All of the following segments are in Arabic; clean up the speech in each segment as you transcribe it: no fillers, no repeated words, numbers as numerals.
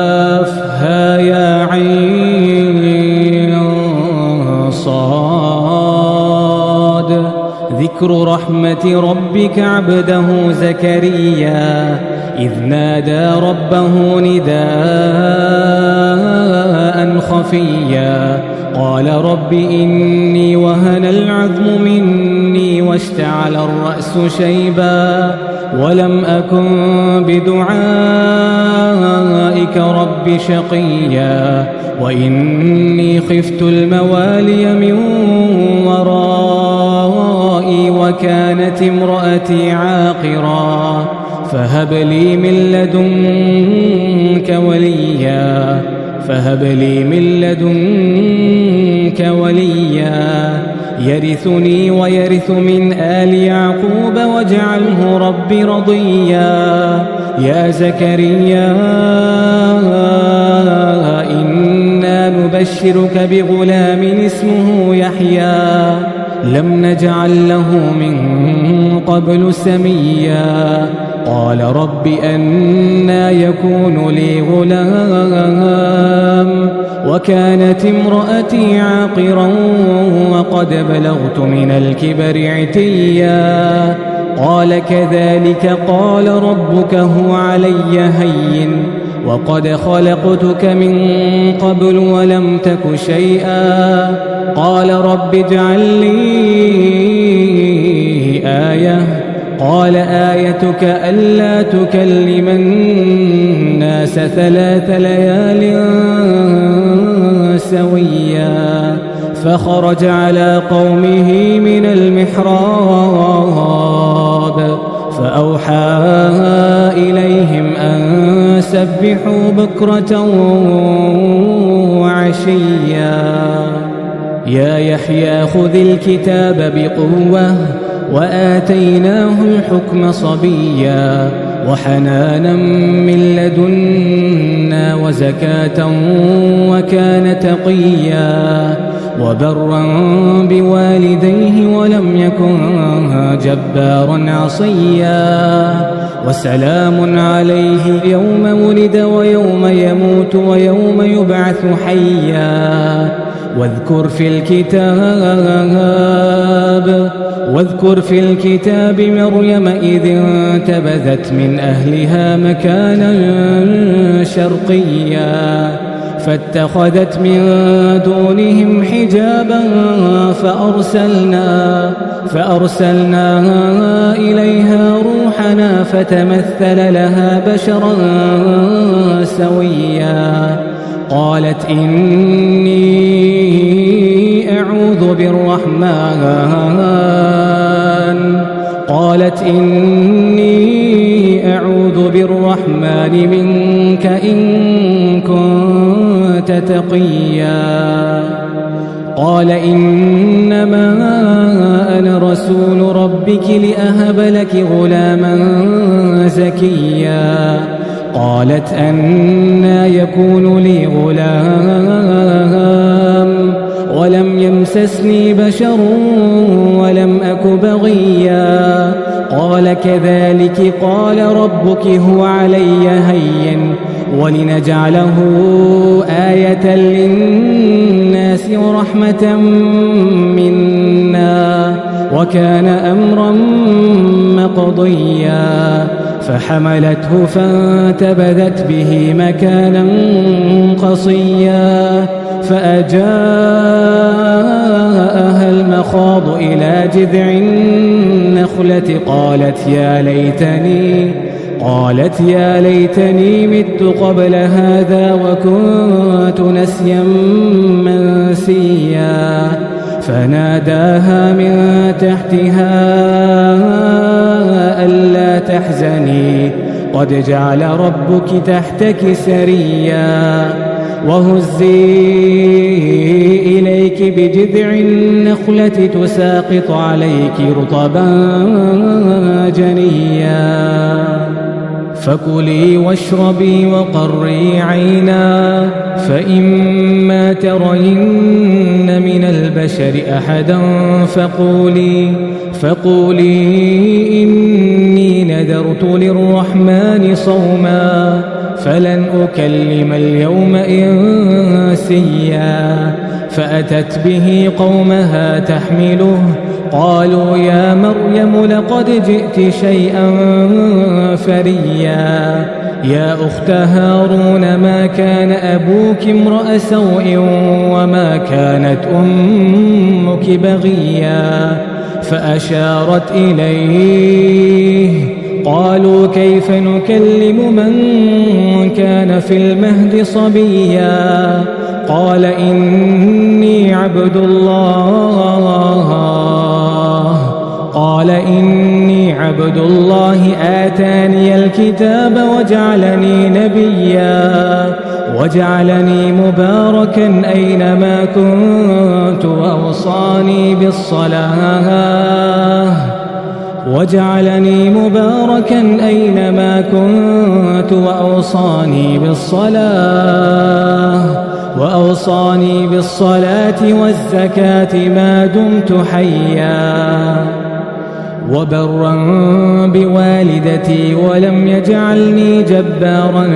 كافها يا عين صاد. ذكر رحمة ربك عبده زكريا إذ نادى ربه نداء خفيا قال رب إني وهن العظم مني واشتعل الرأس شيبا ولم أكن بدعائك رب شقيا وإني خفت الموالي من ورائي وكانت امرأتي عاقرا فهب لي من لدنك وليا يرثني ويرث من آل يعقوب واجعله رب رضيا. يا زكريا إنا نبشرك بغلام اسمه يحيى لم نجعل له من قبل سميا. قال رب أنى يكون لي غلام وكانت امرأتي عاقرا وقد بلغت من الكبر عتيا. قال كذلك قال ربك هو علي هين وقد خلقتك من قبل ولم تك شيئا. قال رب اجعل لي آية. قال آيتك ألا تكلم الناس 3 ليال سويا. فخرج على قومه من المحراب فأوحى إليهم أن سبحوا بكرة وعشيا. يا يحيى خذ الكتاب بقوة وآتيناه الحكم صبيا وحنانا من لدنا وزكاة وكان تقيا وبرا بوالديه ولم يكن جبارا عصيا. وسلام عليه يوم ولد ويوم يموت ويوم يبعث حيا. واذكر في الكتاب مريم إذ انتبذت من أهلها مكانا شرقيا فاتخذت من دونهم حجابا فأرسلنا إليها روحنا فتمثل لها بشرا سويا. قالت إني أعوذ بالرحمن منك إن كنت تقيا. قال إنما أنا رسول ربك لأهب لك غلاما زكيا. قالت أنى يكون لي غلام ولم يمسسني بشر ولم أك بغيا. قال كذلك قال ربك هو علي هين ولنجعله آية للناس ورحمة منا وكان أمرا مقضيا. فحملته فانتبذت به مكانا قصيا فأجاءها المخاض إلى جذع النخلة قالت يا ليتني مت قبل هذا وكنت نسيا منسيا. فناداها من تحتها ألا تحزني قد جعل ربك تحتك سريا. وهزي إليك بجذع النخلة تساقط عليك رطبا جنيا. فكلي واشربي وقري عينا فإما ترين من البشر أحدا فقولي إني نذرت للرحمن صوما فلن أكلم اليوم إنسيا فأتت به قومها تحمله قالوا يا مريم لقد جئت شيئا فريا يا أخت هارون ما كان أبوك امرأ سوء وما كانت أمك بغيا فأشارت إليه قالوا كيف نكلم من كان في المهد صبيا قال إني عبد الله آتاني الكتاب وجعلني نبيا وجعلني مباركا أينما كنت وأوصاني بالصلاة والزكاة ما دمت حيا وبرا بوالدتي ولم يجعلني جبارا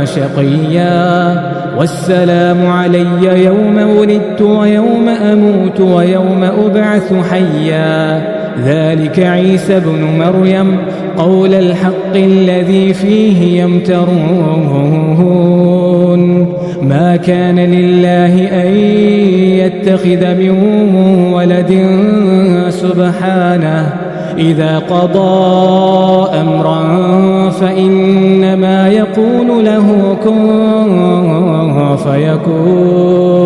شقيا والسلام علي يوم ولدت ويوم أموت ويوم أبعث حيا ذلك عيسى بن مريم قول الحق الذي فيه يمترون ما كان لله أن يتخذ من ولد سبحانه إذا قضى أمرا فإنما يقول له كن فيكون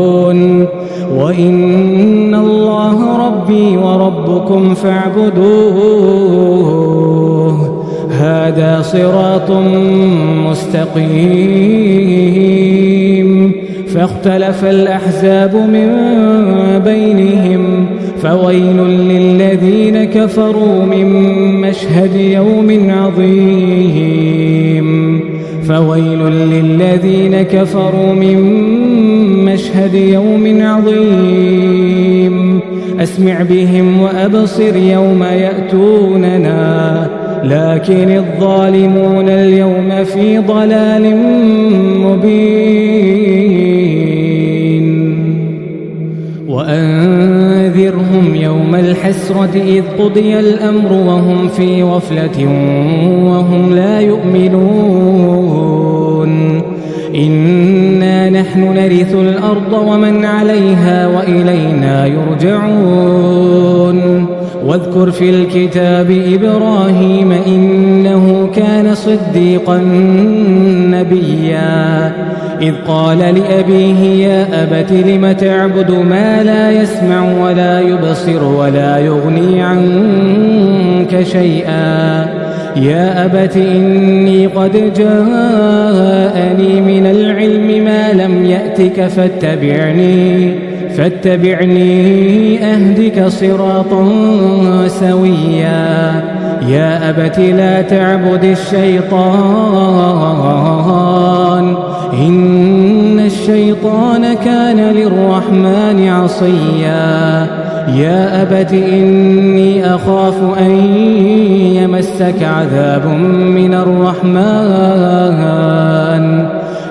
وإن الله ربي وربكم فاعبدوه هذا صراط مستقيم فاختلف الأحزاب من بينهم فويل للذين كفروا من مشهد يوم عظيم أسمع بهم وأبصر يوم يأتوننا لكن الظالمون اليوم في ضلال مبين وأنذرهم يوم الحسرة إذ قضي الأمر وهم في غفلة وهم لا يؤمنون إنا نحن نرث الأرض ومن عليها وإلينا يرجعون واذكر في الكتاب إبراهيم إنه كان صديقا نبيا إذ قال لأبيه يا أبت لم تعبد ما لا يسمع ولا يبصر ولا يغني عنك شيئا يا أبت إني قد جاءني من العلم ما لم يأتك فاتبعني أهدك صراطا سويا يا أبت لا تعبد الشيطان إن الشيطان كان للرحمن عصيا يا أبت إني أخاف أن يمسك عذاب من الرحمن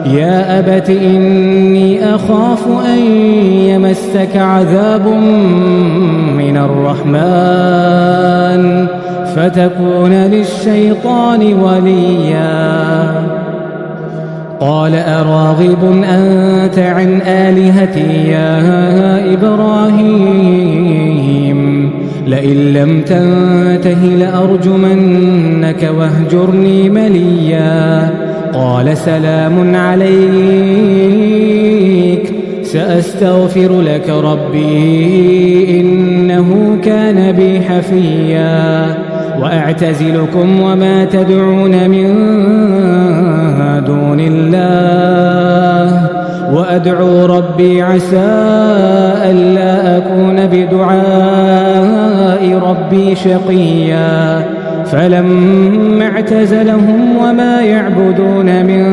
يا أبت إني أخاف أن يمسك عذاب من الرحمن فتكون للشيطان وليا قال أراغب أنت عن آلهتي يا إبراهيم لئن لم تنته لأرجمنك واهجرني مليا قال سلام عليك سأستغفر لك ربي إنه كان بي حفيا وأعتزلكم وما تدعون من دون الله وأدعو ربي عسى ألا أكون بدعاء ربي شقيا فلما اعتزلهم وما يعبدون من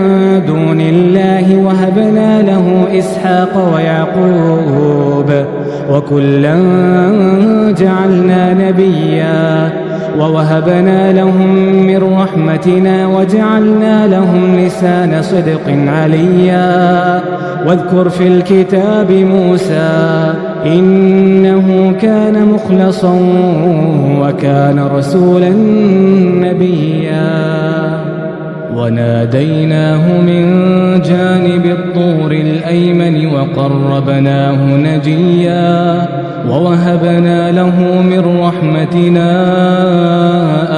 دون الله وهبنا له إسحاق ويعقوب وكلا جعلنا نبيا ووهبنا لهم من رحمتنا وجعلنا لهم لسان صدق عليا. واذكر في الكتاب موسى إنه كان مخلصا وكان رسولا نبيا. وناديناه من جانب الطور الأيمن وقربناه نجيا. ووهبنا له من رحمتنا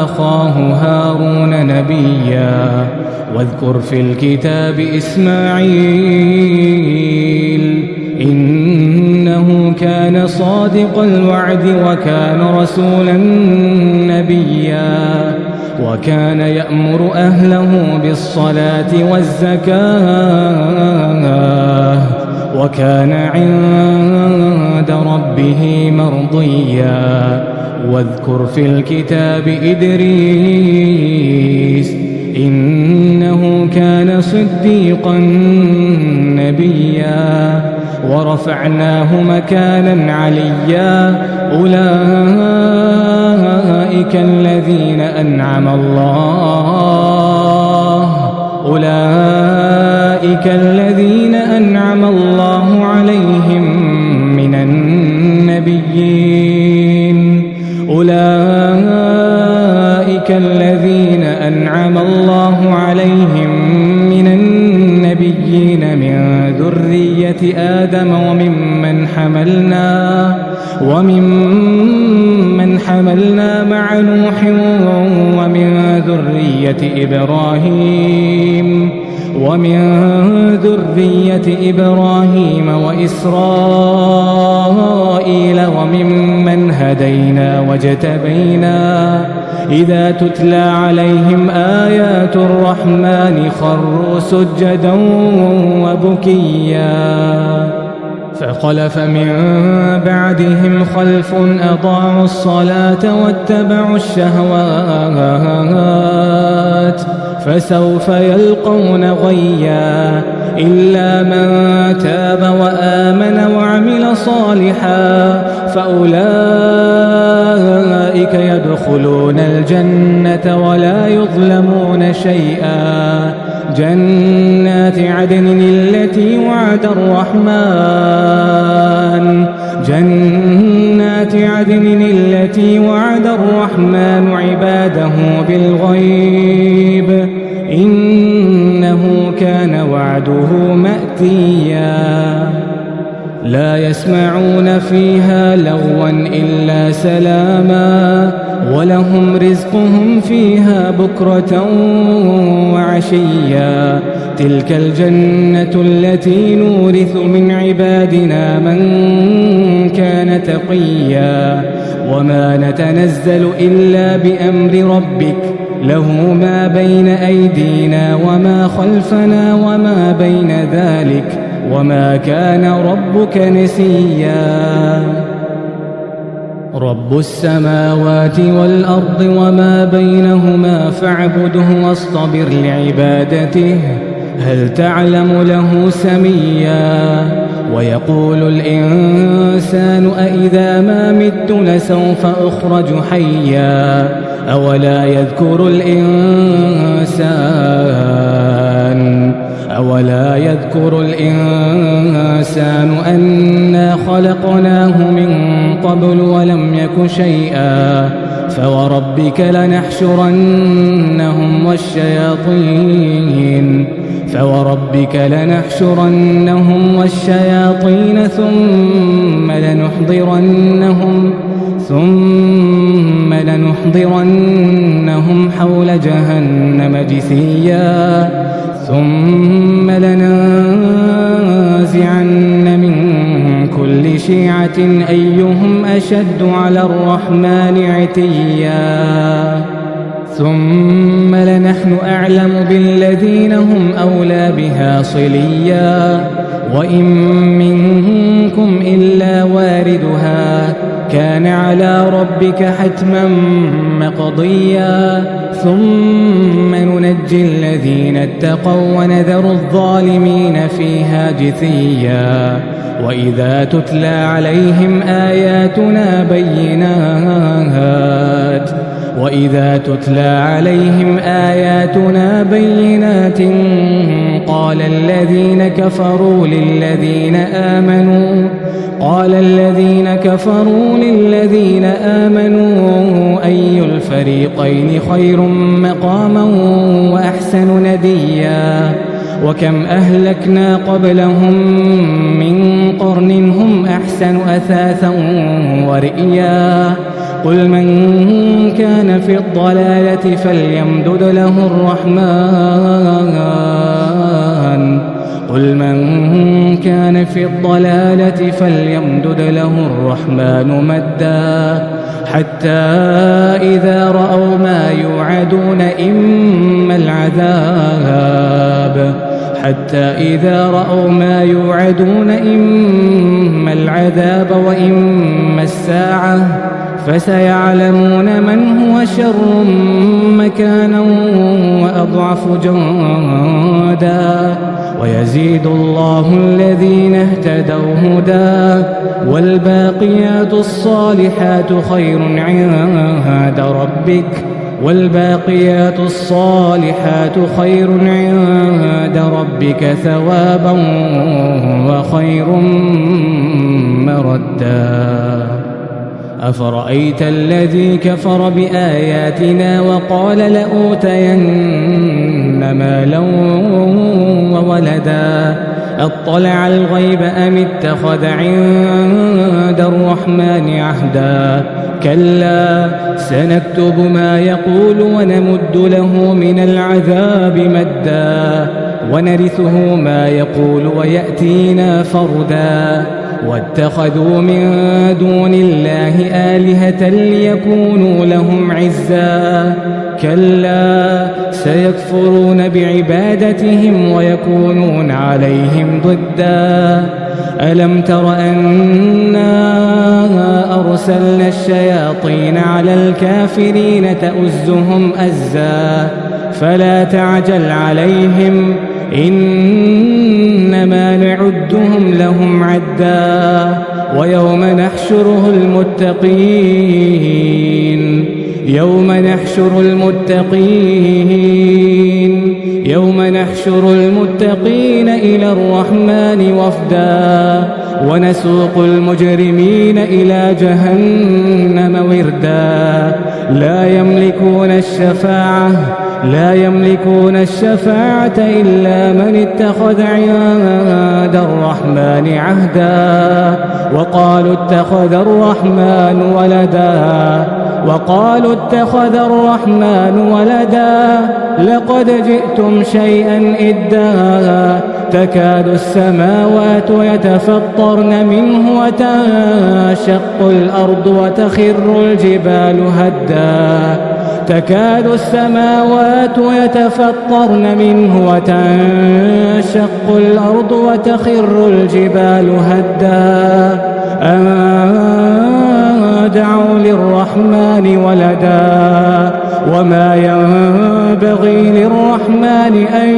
أخاه هارون نبيا. واذكر في الكتاب إسماعيل إنه كان صادق الوعد وكان رسولا نبيا. وكان يأمر أهله بالصلاة والزكاة وكان عند ربه مرضيا. واذكر في الكتاب إدريس إنه كان صديقا نبيا. ورفعناه مكانا عليا. أولئك الذين أنعم الله عليهم من النبيين. أولئك الذين أنعم الله عليهم من النبيين من ذرية آدم وممن حملنا مع نوح ومن ذرية إبراهيم وإسرائيل وممن هدينا واجتبينا. إذا تتلى عليهم آيات الرحمن خروا سجدا وبكيا. فخلف من بعدهم خلف أضاعوا الصلاة واتبعوا الشهوات فسوف يلقون غيا. إلا من تاب وآمن وعمل صالحا فأولئك يدخلون الجنة ولا يظلمون شيئا. جنات عدن التي وعد الرحمن عباده بالغيب إنه كان وعده مأتيا. لا يسمعون فيها لغوا إلا سلاما ولهم رزقهم فيها بكرة وعشيا. تلك الجنة التي نورث من عبادنا من كان تقيا. وما نتنزل إلا بأمر ربك له ما بين أيدينا وما خلفنا وما بين ذلك وما كان ربك نسيا. رب السماوات والأرض وما بينهما فاعبده واصطبر لعبادته هل تعلم له سميا. ويقول الإنسان أإذا ما مت لسوف أخرج حيا. أولا يذكر الإنسان أنا خلقناه من قبل ولم يك شيئا. فوربك لنحشرنهم والشياطين ثم لنحضرنهم حول جهنم جثيا. ثم لننزعن من كل شيعة أيهم أشد على الرحمن عتيا. ثم لنحن أعلم بالذين هم أولى بها صليا. وإن منكم إلا واردها كان على ربك حتما مقضيا. ثم ننجي الذين اتقوا ونذر الظالمين فيها جثيا. وإذا تتلى عليهم آياتنا بينات وإذا تتلى عليهم آياتنا بينات قال الذين كفروا للذين آمنوا أي الفريقين خير مقاما وأحسن نديا وكم أهلكنا قبلهم من قرن هم أحسن أثاثا ورئيا قل من كان في الضلالة فليمدد له الرحمن مدا حتى إذا رأوا ما يوعدون إما العذاب وإما الساعة فسيعلمون من هو شر مكانا وأضعف جندا ويزيد الله الذين اهتدوا هدى والباقيات الصالحات خير عند ربك ثوابا وخير مردا أفرأيت الذي كفر بآياتنا وقال لأوتين مالا وولدا أطلع الغيب أم اتخذ عند الرحمن عهدا كلا سنكتب ما يقول ونمد له من العذاب مدا ونرثه ما يقول ويأتينا فردا واتخذوا من دون الله آلهة ليكونوا لهم عزا كلا سيكفرون بعبادتهم ويكونون عليهم ضدا ألم تر أنا أرسلنا الشياطين على الكافرين تؤزهم أزا فلا تعجل عليهم إنما نعدهم لهم عدا ويوم نحشر المتقين إلى الرحمن وفدا ونسوق المجرمين إلى جهنم وردا لا يملكون الشفاعة إلا من اتخذ عند الرحمن عهدا وقالوا اتخذ الرحمن ولدا لقد جئتم شيئا إدا تكاد السماوات يتفطرن منه وتنشق الأرض وتخر الجبال هدا أن دعوا للرحمن ولدا وما ينبغي للرحمن أن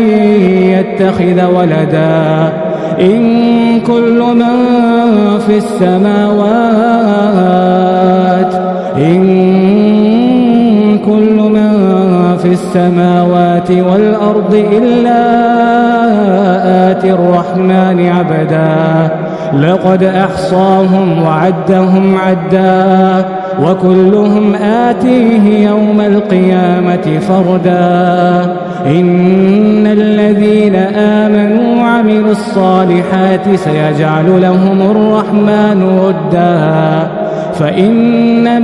يتخذ ولدا إن كل من في السماوات والأرض إلا آتي الرحمن عبدا لقد أحصاهم وعدهم عدا وكلهم آتيه يوم القيامة فردا إن الذين آمنوا وعملوا الصالحات سيجعل لهم الرحمن ودا فإنما